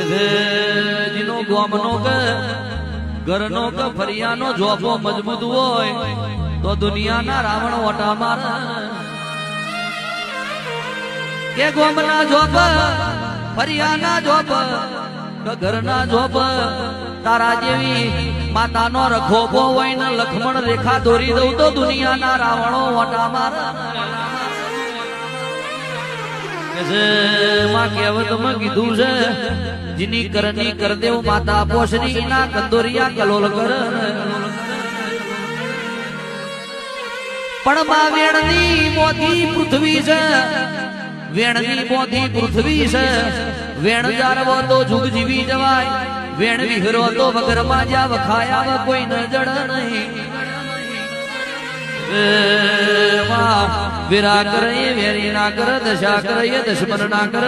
જેનો ગોમનો કે ઘરનો કે ફરિયાનો જોફો મજબૂત હોય તો દુનિયાના રાવણ ઓટા મારે કે ગોમના જોપ ફરિયાના જોપ કે ઘરના જોપ તારા જેવી માતાનો રખોપો હોય ને લખમણ રેખા દોરી દઉં તો દુનિયાના રાવણો ઓટા મારે માં કહેવતમાં કીધું છે જીની કરની કર દેવ માતા પોષરી ના કંદોરિયા કલોલ કર પણ માં વેણની મોતી પૃથ્વી છે વેણની મોતી પૃથ્વી છે વેણ જારવો તો જુગ જીવી જવાય વેણ વિહરો તો વગર માં જ્યાં વખાયા કોઈ ન જડ નહીં વિરા કરે વેરી ના કર દશા કરે દશમન ના કર